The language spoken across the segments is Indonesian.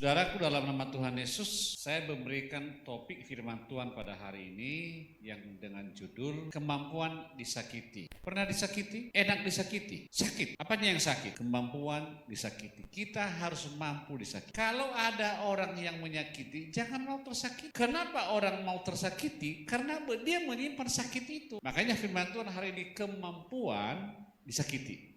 Saudaraku, dalam nama Tuhan Yesus, saya memberikan topik firman Tuhan pada hari ini yang dengan judul kemampuan disakiti. Pernah disakiti? Enak disakiti? Sakit. Apanya yang sakit? Kemampuan disakiti. Kita harus mampu disakiti. Kalau ada orang yang menyakiti, jangan mau tersakiti. Kenapa orang mau tersakiti? Karena dia menyimpan sakit itu. Makanya firman Tuhan hari ini kemampuan disakiti.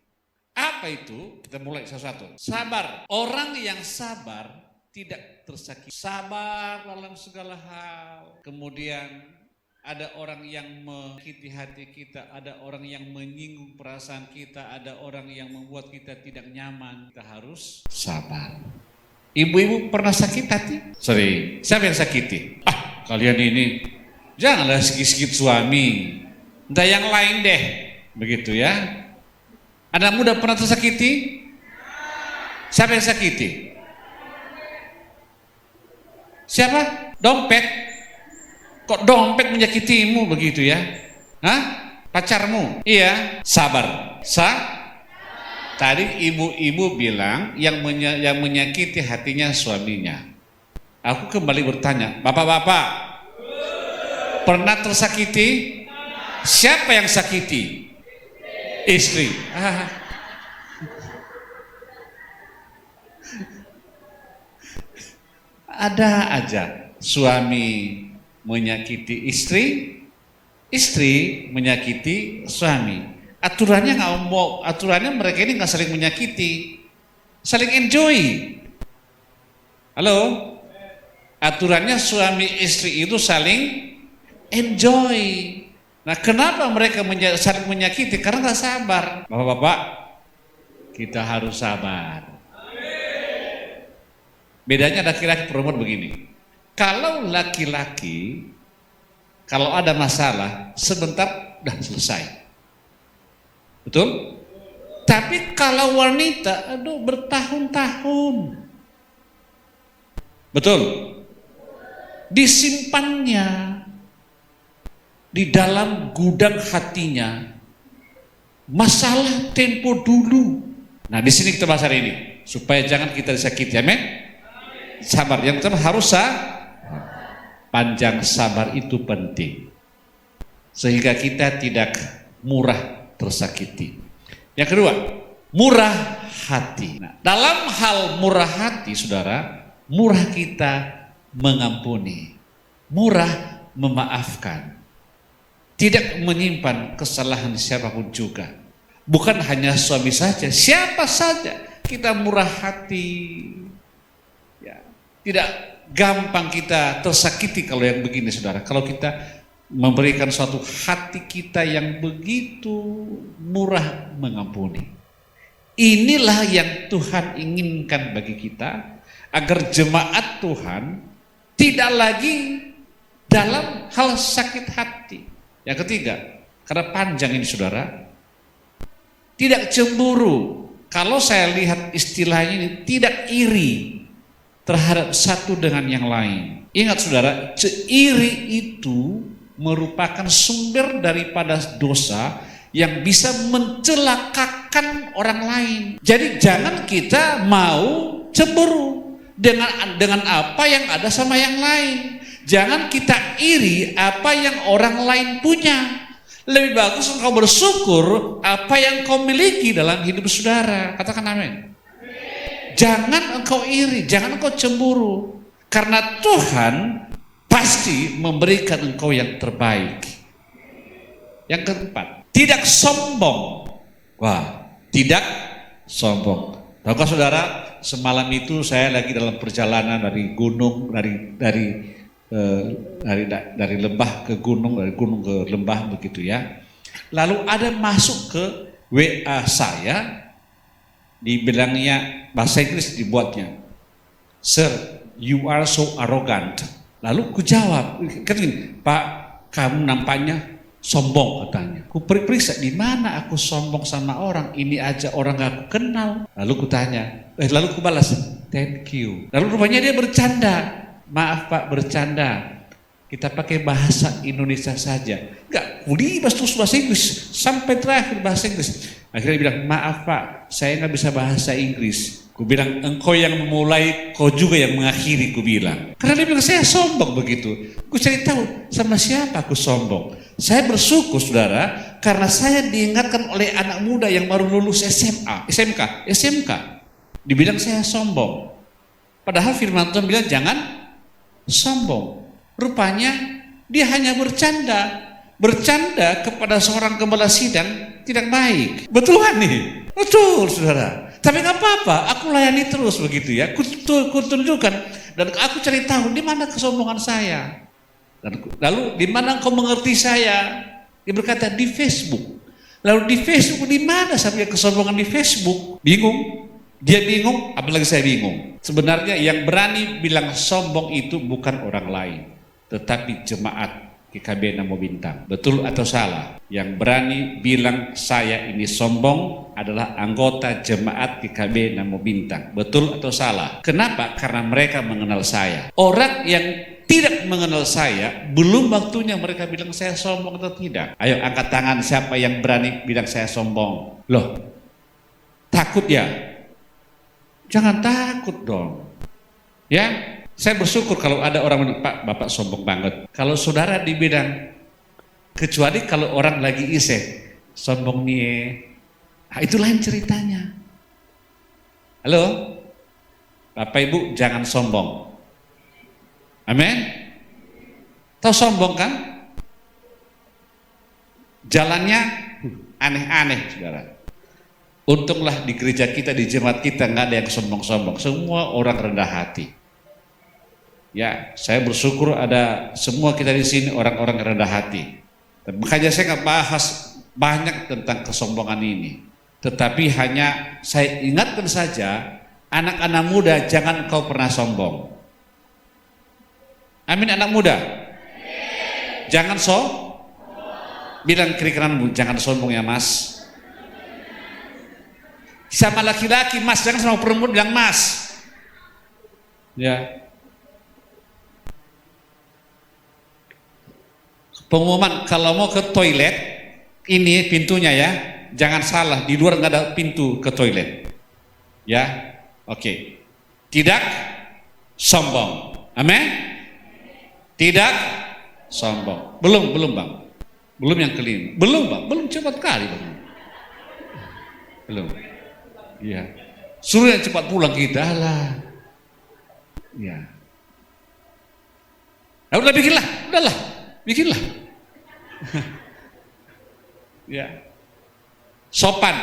Apa itu? Kita mulai satu-satu. Sabar. Orang yang sabar tidak tersakiti. Sabar dalam segala hal. Kemudian ada orang yang menyakiti hati kita, ada orang yang menyinggung perasaan kita, ada orang yang membuat kita tidak nyaman. Kita harus sabar. Ibu-ibu pernah sakit hati? Sering. Siapa yang sakiti? Kalian ini janganlah sikit-sikit suami. Entah yang lain deh. Begitu ya. Anak muda pernah tersakiti? Siapa yang sakiti? Siapa? Dompet. Kok dompet menyakitimu begitu ya? Hah? Pacarmu? Iya. Sabar. Tadi ibu-ibu bilang yang menyakiti hatinya suaminya. Aku kembali bertanya, bapak-bapak pernah tersakiti? Siapa yang sakiti? Istri. Ada aja suami menyakiti istri, istri menyakiti suami. Aturannya aturannya mereka ini nggak saling menyakiti, saling enjoy. Halo, aturannya suami istri itu saling enjoy. Nah, kenapa mereka saling menyakiti? Karena nggak sabar. Bapak-bapak, kita harus sabar. Bedanya laki-laki perempuan begini. Kalau laki-laki, kalau ada masalah, sebentar udah selesai. Betul? Tapi kalau wanita, bertahun-tahun. Betul? Disimpannya di dalam gudang hatinya masalah tempo dulu. Nah, di sini kita bahas hari ini supaya jangan kita disakiti. Amin. Sabar, yang pertama harus panjang sabar itu penting sehingga kita tidak murah tersakiti. Yang kedua, murah hati. Nah, dalam hal murah hati, saudara, murah kita mengampuni, murah memaafkan, tidak menyimpan kesalahan siapapun juga. Bukan hanya suami saja, siapa saja kita murah hati. Tidak gampang kita tersakiti kalau yang begini, saudara. Kalau kita memberikan suatu hati kita yang begitu murah mengampuni. Inilah yang Tuhan inginkan bagi kita, agar jemaat Tuhan tidak lagi dalam hal sakit hati. Yang ketiga, karena panjang ini, saudara, tidak cemburu. Kalau saya lihat istilahnya ini, tidak iri terhadap satu dengan yang lain. Ingat, saudara, iri itu merupakan sumber daripada dosa yang bisa mencelakakan orang lain. Jadi jangan kita mau cemburu dengan apa yang ada sama yang lain. Jangan kita iri apa yang orang lain punya. Lebih bagus engkau bersyukur apa yang kau miliki dalam hidup saudara. Katakan amin. Jangan engkau iri, jangan engkau cemburu, karena Tuhan pasti memberikan engkau yang terbaik. Yang keempat, tidak sombong. Tidak sombong. Tahukah saudara, semalam itu saya lagi dalam perjalanan dari gunung, dari lembah ke gunung, dari gunung ke lembah begitu ya. Lalu ada masuk ke WA saya. Dibilangnya bahasa Inggris dibuatnya, "Sir, you are so arrogant." Lalu ku jawab, kan gini, "Pak, kamu nampaknya sombong," katanya. Ku periksa, di mana aku sombong sama orang? Ini aja orang gak aku kenal. Lalu ku tanya, lalu ku balas, "Thank you." Lalu rupanya dia bercanda, "Maaf Pak, bercanda. Kita pakai bahasa Indonesia saja." Enggak, bahasa Inggris sampai terakhir bahasa Inggris. Akhirnya dia bilang, maaf Pak, saya nggak bisa bahasa Inggris. Ku bilang, engkau yang memulai, kau juga yang mengakhiri, ku bilang. Karena dia bilang, saya sombong begitu. Ku cari tahu, sama siapa aku sombong. Saya bersyukur saudara, karena saya diingatkan oleh anak muda yang baru lulus SMK. Dibilang saya sombong. Padahal firman Tuhan bilang, jangan sombong. Rupanya dia hanya bercanda kepada seorang gembala sidang tidak baik. Betul kan nih? Betul saudara. Tapi nggak apa-apa, aku layani terus begitu ya. Ku tunjukkan dan aku cari tahu di mana kesombongan saya. Dan lalu di mana engkau mengerti saya? Dia berkata di Facebook. Lalu di Facebook di mana sampai kesombongan di Facebook? Bingung. Dia bingung, apalagi saya bingung. Sebenarnya yang berani bilang sombong itu bukan orang lain, tetapi jemaat GKB Namo Bintang. Betul atau salah? Yang berani bilang saya ini sombong adalah anggota jemaat GKB Namo Bintang. Betul atau salah? Kenapa? Karena mereka mengenal saya. Orang yang tidak mengenal saya, belum waktunya mereka bilang saya sombong atau tidak. Ayo angkat tangan siapa yang berani bilang saya sombong. Loh, takut ya? Jangan takut dong. Ya, saya bersyukur kalau ada orang bilang, Pak, Bapak sombong banget. Kalau saudara dibilang, kecuali kalau orang lagi isek, sombong nih, itu lain ceritanya. Halo, Bapak Ibu jangan sombong. Amin. Tahu sombong kan? Jalannya aneh-aneh, saudara. Untunglah di gereja kita, di jemaat kita nggak ada yang sombong-sombong. Semua orang rendah hati. Ya, saya bersyukur ada semua kita di sini orang-orang rendah hati. Dan makanya saya nggak bahas banyak tentang kesombongan ini. Tetapi hanya saya ingatkan saja, anak-anak muda jangan kau pernah sombong. Amin anak muda. Jangan bilang kiri kananmu, jangan sombong ya mas. Sama laki-laki mas, jangan sama perempuan bilang mas. Ya. Pengumuman kalau mau ke toilet, ini pintunya ya, jangan salah, di luar nggak ada pintu ke toilet. Ya, oke. Tidak sombong. Amin. Tidak sombong. Belum bang. Belum yang kelima. Belum bang. Belum cepat kali bang. Belum. Ya. Suruh yang cepat pulang kita lah. Ya. Nah, udah bikinlah. Udahlah. Bikinlah. Ya. Sopan.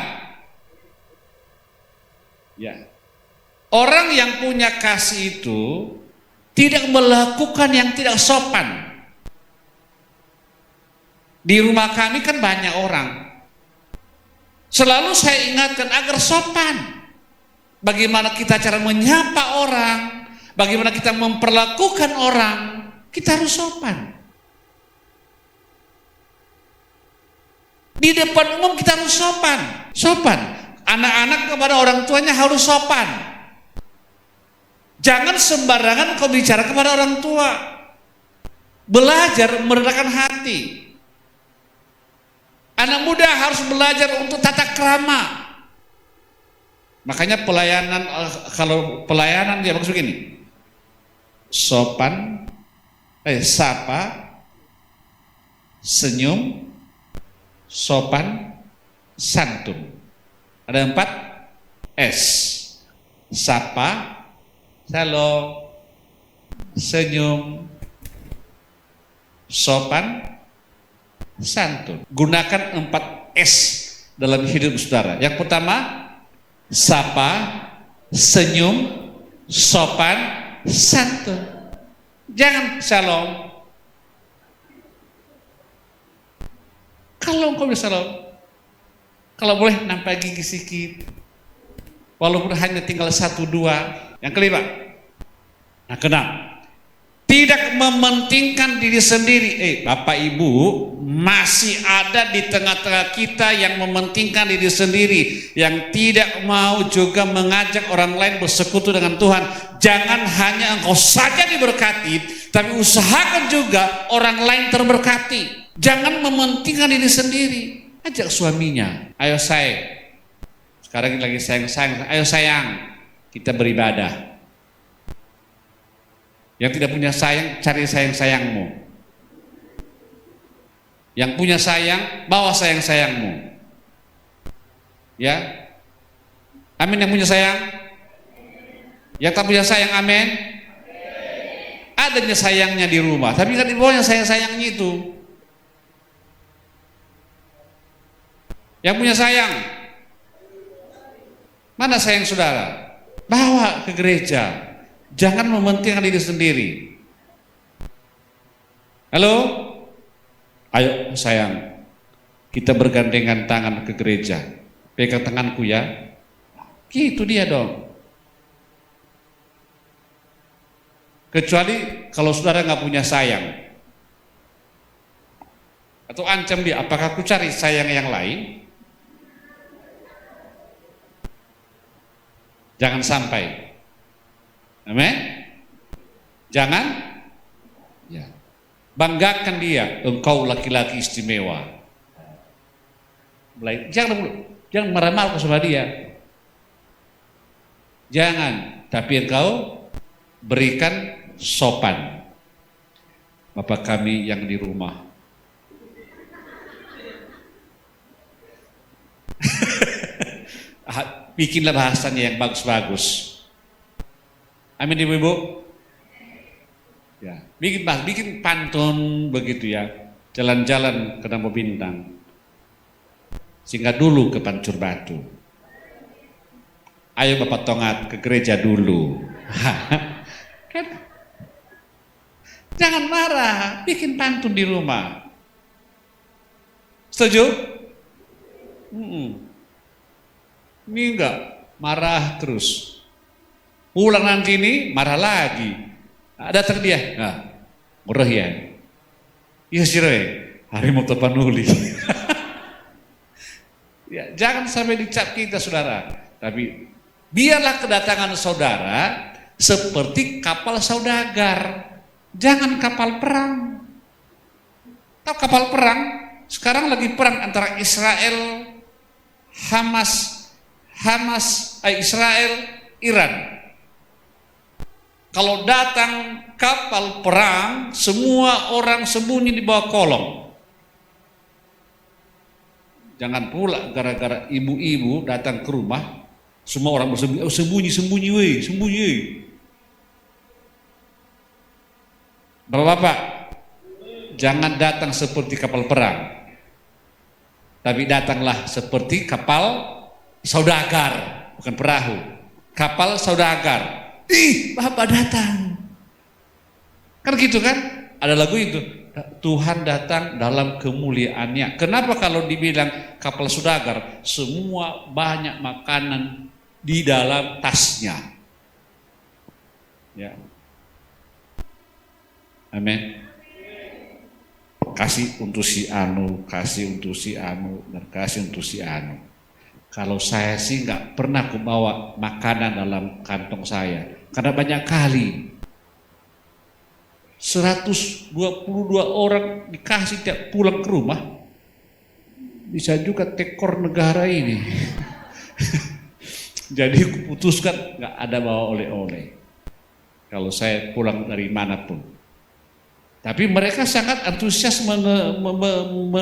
Ya. Orang yang punya kasih itu tidak melakukan yang tidak sopan. Di rumah kami kan banyak orang. Selalu saya ingatkan agar sopan. Bagaimana kita cara menyapa orang, bagaimana kita memperlakukan orang, kita harus sopan. Di depan umum kita harus sopan. Sopan. Anak-anak kepada orang tuanya harus sopan. Jangan sembarangan kau bicara kepada orang tua. Belajar merendahkan hati. Anak muda harus belajar untuk tata krama. Makanya pelayanan, kalau pelayanan dia bagus begini. Sopan, sapa, senyum, sopan, santun. Ada 4 S. Sapa, halo, senyum, sopan, santun. Gunakan 4 S dalam hidup saudara. Yang pertama, sapa, senyum, sopan, santun. Jangan shalom. Kalau engkau bisa shalom, kalau boleh nampak gigi sedikit, walaupun hanya tinggal 1-2. Yang kelima, nah keenam, tidak mementingkan diri sendiri. Bapak Ibu, masih ada di tengah-tengah kita yang mementingkan diri sendiri, yang tidak mau juga mengajak orang lain bersekutu dengan Tuhan. Jangan hanya engkau saja diberkati, tapi usahakan juga orang lain terberkati. Jangan mementingkan diri sendiri. Ajak suaminya, ayo saya Sekarang lagi sayang-sayang, ayo sayang, kita beribadah. Yang tidak punya sayang, cari sayang-sayangmu. Yang punya sayang, bawa sayang-sayangmu. Ya, amin. Yang punya sayang, yang tak punya sayang, amin. Adanya sayangnya di rumah, tapi kan di bawahnya sayang-sayangnya itu. Yang punya sayang, mana sayang saudara? Bawa ke gereja. Jangan mementingkan diri sendiri. Halo? Ayo sayang, kita bergandengan tangan ke gereja. Pegang tanganku ya. Gitu dia dong. Kecuali kalau saudara nggak punya sayang. Atau ancam dia, apakah aku cari sayang yang lain? Jangan sampai. Amin. Jangan. Ya. Banggakan dia, engkau laki-laki istimewa. Jangan marah-marah sama dia. Jangan, tapi engkau berikan sopan. Bapak kami yang di rumah. Bikinlah bahasanya yang bagus-bagus. Amin ibu-ibu. Ya, bikin pantun begitu ya. Jalan-jalan ke Nampo Bintang. Singgah dulu ke Pancur Batu. Ayo Bapak Tongat ke gereja dulu. Kan? Jangan marah, bikin pantun di rumah. Setuju? Ini enggak, marah terus. Pulang nanti ini marah lagi. Datang dia, nah, murah ya. Iya sih hari mau tepanuli. Ya, jangan sampai dicap kita saudara. Tapi biarlah kedatangan saudara seperti kapal saudagar. Jangan kapal perang. Tahu kapal perang? Sekarang lagi perang antara Israel, Israel, Iran. Kalau datang kapal perang, semua orang sembunyi di bawah kolong. Jangan pula gara-gara ibu-ibu datang ke rumah, semua orang sembunyi, sembunyi. Bapak-bapak, jangan datang seperti kapal perang, tapi datanglah seperti kapal saudagar, bukan perahu, kapal saudagar. Ih, Bapak datang. Kan gitu kan? Ada lagu itu. Tuhan datang dalam kemuliaannya. Kenapa kalau dibilang kapal saudagar, semua banyak makanan di dalam tasnya. Ya. Amin. Kasih untuk si anu, kasih untuk si anu, dan kasih untuk si anu. Kalau saya sih nggak pernah bawa makanan dalam kantong saya. Karena banyak kali 122 orang dikasih tiap pulang ke rumah, bisa juga tekor negara ini. Jadi kuputuskan nggak ada bawa oleh-oleh kalau saya pulang dari manapun. Tapi mereka sangat antusias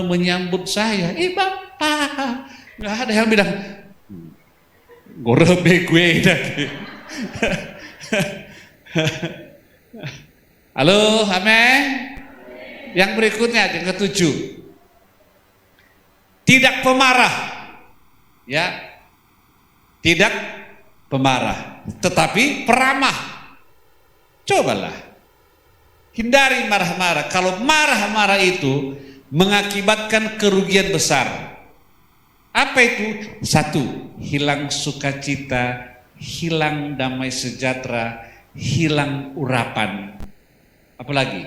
menyambut saya. Bapak, nggak ada yang bilang gorebe gue nanti. Halo, amin. Yang berikutnya, yang ketujuh, tidak pemarah, ya, tidak pemarah, tetapi peramah. Cobalah, hindari marah-marah. Kalau marah-marah itu mengakibatkan kerugian besar. Apa itu? Satu, hilang sukacita, hilang damai sejahtera, hilang urapan. Apalagi?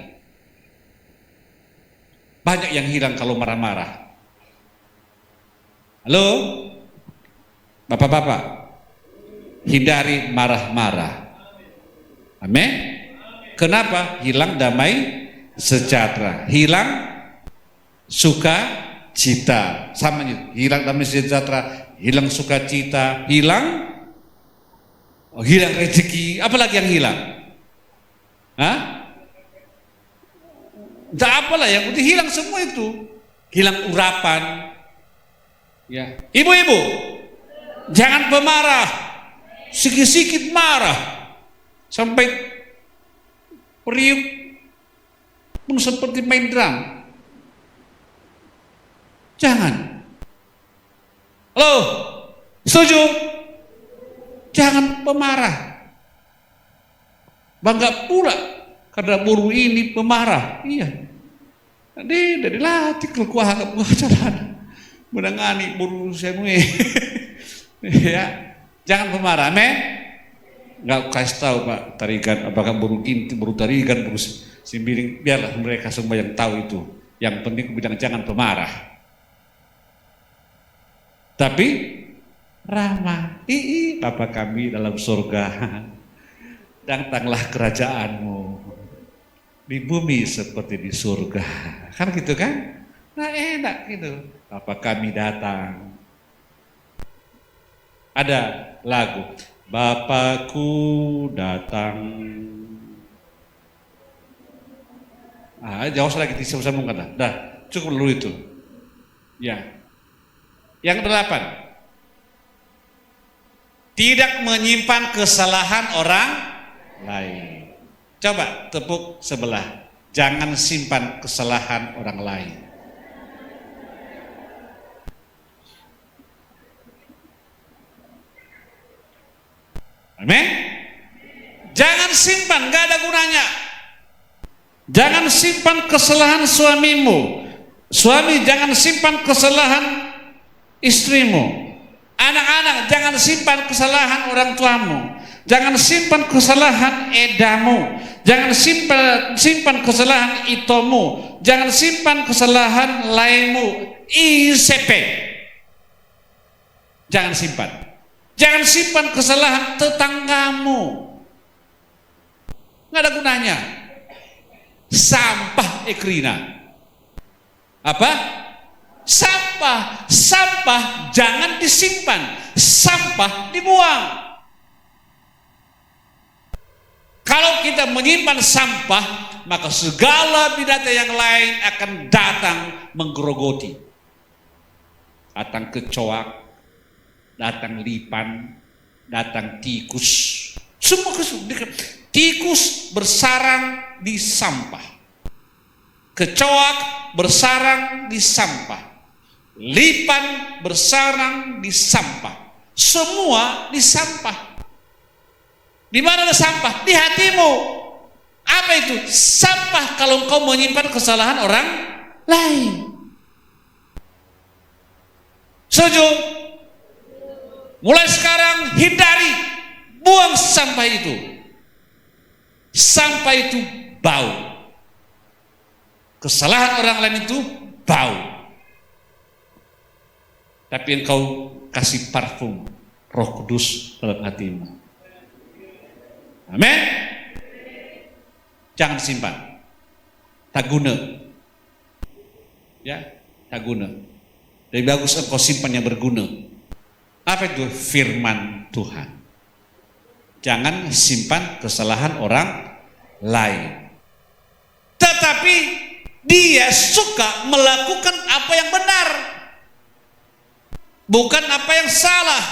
Banyak yang hilang kalau marah-marah. Halo? Bapak-bapak, hindari marah-marah. Amin? Kenapa? Hilang damai sejahtera, hilang sukacita. Sama itu, hilang damai sejahtera, hilang sukacita, hilang rezeki, apalagi yang hilang? Hah? Entah apalah yang penting hilang semua itu. Hilang urapan. Ya. Ibu-ibu, jangan pemarah. Sikit-sikit marah sampai periuk pun seperti main drum. Jangan. Halo, setuju? Jangan pemarah. Bangga pula karena buruh ini pemarah. Iya. Dari latih kelekuah jalan menangani buruh semua. Ya, jangan pemarah, amin. Enggak kasih tahu Pak tarikan apakah buruh inti, buruh tarikan, buruh simbiring, biarlah mereka semua yang tahu itu. Yang penting aku bilang jangan pemarah. Tapi ramah, Bapa kami dalam surga, datanglah kerajaanmu di bumi seperti di surga, kan gitu kan? Nah enak gitu. Bapa kami datang. Ada lagu, Bapakku datang. Jauh lagi disambung kata. Dah cukup dulu itu. Ya. Yang 8, tidak menyimpan kesalahan orang lain. Coba tepuk sebelah. Jangan simpan kesalahan orang lain. Amin. Jangan simpan, gak ada gunanya. Jangan simpan kesalahan suamimu. Suami jangan simpan kesalahan istrimu. Anak-anak jangan simpan kesalahan orang tuamu. Jangan simpan kesalahan edamu. Jangan simpan kesalahan itomu. Jangan simpan kesalahan lainmu. ICP. Jangan simpan. Jangan simpan kesalahan tetanggamu. Nggak ada gunanya. Sampah ekrina. Apa? Sampah. Sampah jangan disimpan. Sampah dibuang. Kalau kita menyimpan sampah, maka segala binatang yang lain akan datang menggerogoti. Datang kecoak, datang lipan, datang tikus. Semua tikus bersarang di sampah. Kecoak bersarang di sampah. Lipan bersarang di sampah. Semua di sampah. Di mana ada sampah? Di hatimu. Apa itu? Sampah kalau engkau menyimpan kesalahan orang lain. Setuju? Mulai sekarang hindari, buang sampah itu. Sampah itu bau. Kesalahan orang lain itu bau. Tapi engkau kasih parfum Roh Kudus dalam hatimu. Amin. Jangan simpan. Tak guna. Ya, tak guna. Lebih bagus engkau simpan yang berguna. Apa itu? Firman Tuhan. Jangan simpan kesalahan orang lain. Tetapi dia suka melakukan apa yang benar. Bukan apa yang salah.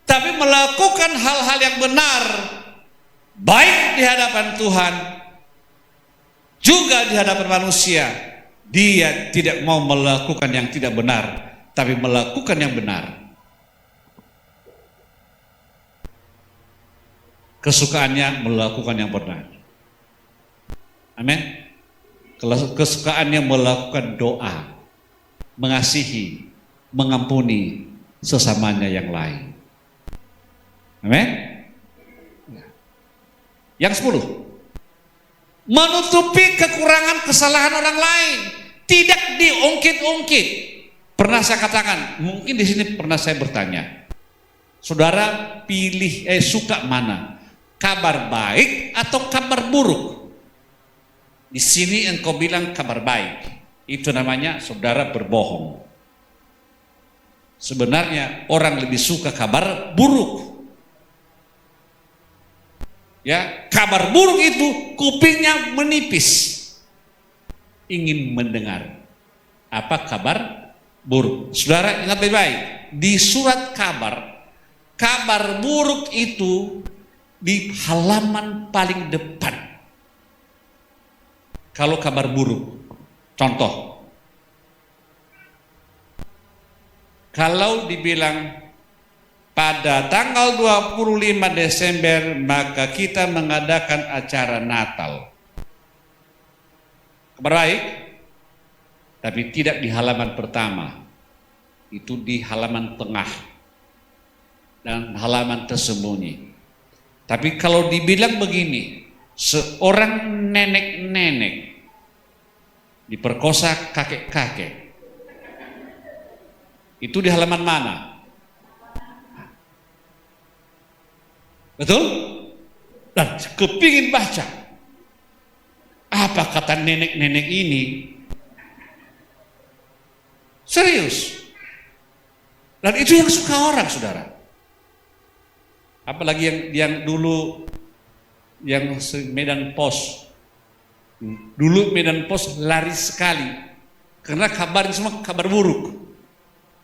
Tapi melakukan hal-hal yang benar. Baik di hadapan Tuhan, juga di hadapan manusia. Dia tidak mau melakukan yang tidak benar, tapi melakukan yang benar. Kesukaannya melakukan yang benar. Amin. Kesukaannya melakukan doa, mengasihi, mengampuni sesamanya yang lain. Amin. Yang 10, menutupi kekurangan kesalahan orang lain, tidak diungkit-ungkit. Pernah saya katakan, mungkin di sini pernah saya bertanya, saudara pilih suka mana? Kabar baik atau kabar buruk? Di sini engkau bilang kabar baik, itu namanya saudara berbohong. Sebenarnya orang lebih suka kabar buruk. Ya, kabar buruk itu kupingnya menipis. Ingin mendengar apa kabar buruk. Saudara ingat baik-baik, di surat kabar, kabar buruk itu di halaman paling depan. Kalau kabar buruk, contoh, kalau dibilang pada tanggal 25 Desember maka kita mengadakan acara Natal. Kabar baik, tapi tidak di halaman pertama. Itu di halaman tengah dan halaman tersembunyi. Tapi kalau dibilang begini, seorang nenek-nenek diperkosa kakek-kakek, itu di halaman mana? Betul? Dan kepingin baca apa kata nenek-nenek ini. Serius. Dan itu yang suka orang, saudara. Apalagi yang dulu yang Medan Pos. Dulu Medan Pos laris sekali karena kabarnya semua kabar buruk.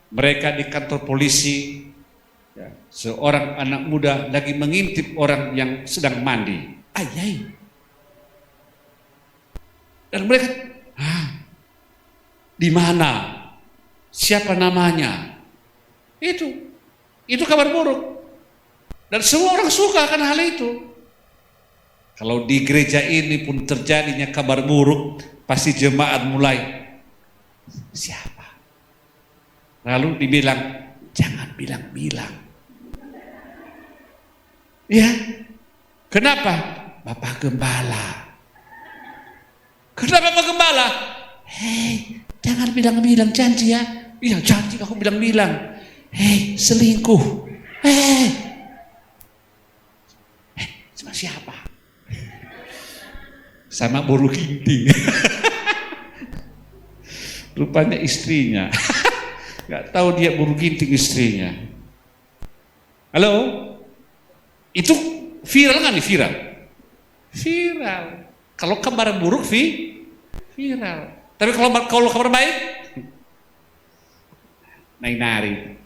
Mereka di kantor polisi, ya, seorang anak muda lagi mengintip orang yang sedang mandi. Ayai. Dan mereka, di mana? Siapa namanya? Itu kabar buruk. Dan semua orang suka akan hal itu. Kalau di gereja ini pun terjadinya kabar buruk, pasti jemaat mulai, siapa? Lalu dibilang, jangan bilang-bilang. Ya, kenapa? Bapak Gembala. Kenapa Bapak Gembala? Hei, jangan bilang-bilang, janji ya. Iya, janji aku bilang-bilang. Hei, selingkuh. Hei, sama siapa? Sama Boru Ginting. Rupanya istrinya. Gak tahu dia Boru Ginting istrinya. Halo? Itu viral kan nih? Viral. Viral. Kalau kabar buruk viral. Tapi kalau kabar baik, nari-nari.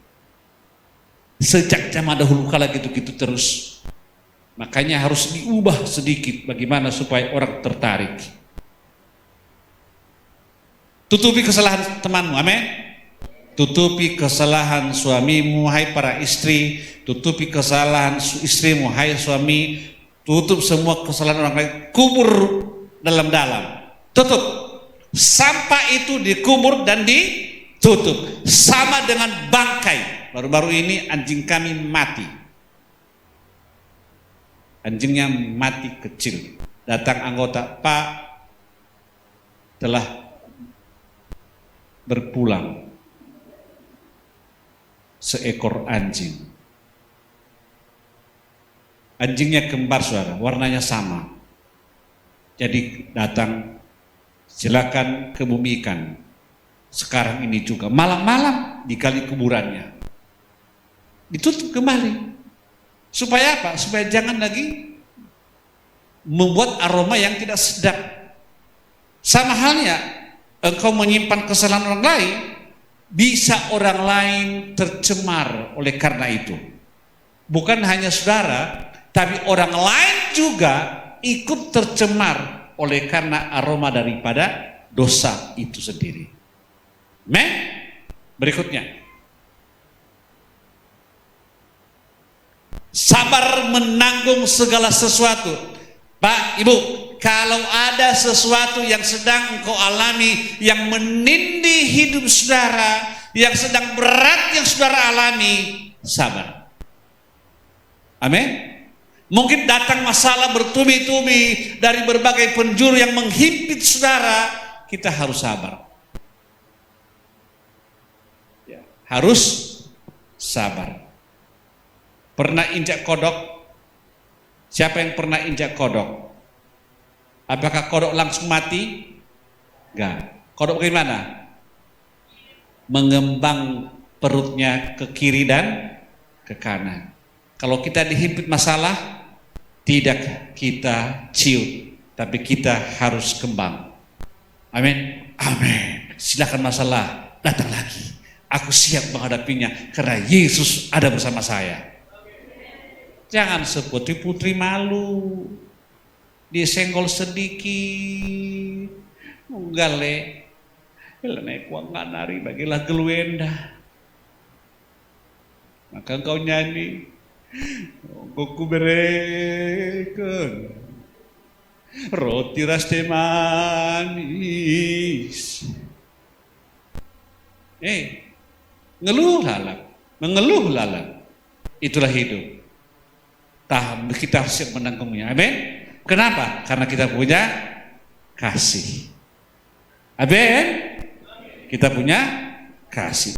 Sejak zaman dahulu kala gitu-gitu terus. Makanya harus diubah sedikit bagaimana supaya orang tertarik. Tutupi kesalahan temanmu, amin. Tutupi kesalahan suamimu, hai para istri. Tutupi kesalahan istrimu, hai suami. Tutup semua kesalahan orang lain. Kubur dalam-dalam. Tutup. Sampah itu dikubur dan ditutup. Sama dengan bangkai. Baru-baru ini anjing kami mati. Anjingnya mati kecil. Datang anggota, Pak, telah berpulang seekor anjing. Anjingnya kembar, saudara, warnanya sama. Jadi datang, silakan kebumikan sekarang ini juga. Malam-malam digali kuburannya, ditutup kembali. Supaya apa? Supaya jangan lagi membuat aroma yang tidak sedap. Sama halnya engkau menyimpan kesalahan orang lain, bisa orang lain tercemar oleh karena itu. Bukan hanya saudara, tapi orang lain juga ikut tercemar oleh karena aroma daripada dosa itu sendiri. Berikutnya, sabar menanggung segala sesuatu. Pak, Ibu, kalau ada sesuatu yang sedang engkau alami, yang menindih hidup saudara, yang sedang berat yang saudara alami, sabar. Amin. Mungkin datang masalah bertubi-tubi dari berbagai penjuru yang menghimpit saudara, kita harus sabar. Ya, harus sabar. Pernah injak kodok? Siapa yang pernah injak kodok? Apakah kodok langsung mati? Enggak. Kodok bagaimana? Mengembang perutnya ke kiri dan ke kanan. Kalau kita dihimpit masalah, tidak kita ciut, tapi kita harus kembang. Amin. Amin. Silakan masalah datang lagi. Aku siap menghadapinya karena Yesus ada bersama saya. Jangan seputri-putri malu, disenggol sedikit, gale, naik uang nari bagilah geluenda. Maka kau nyanyi, aku berikan roti raste manis. Mengeluh lalang. Itulah hidup. Kita siap menanggungnya. Amin. Kenapa? Karena kita punya kasih. Amin. Kita punya kasih.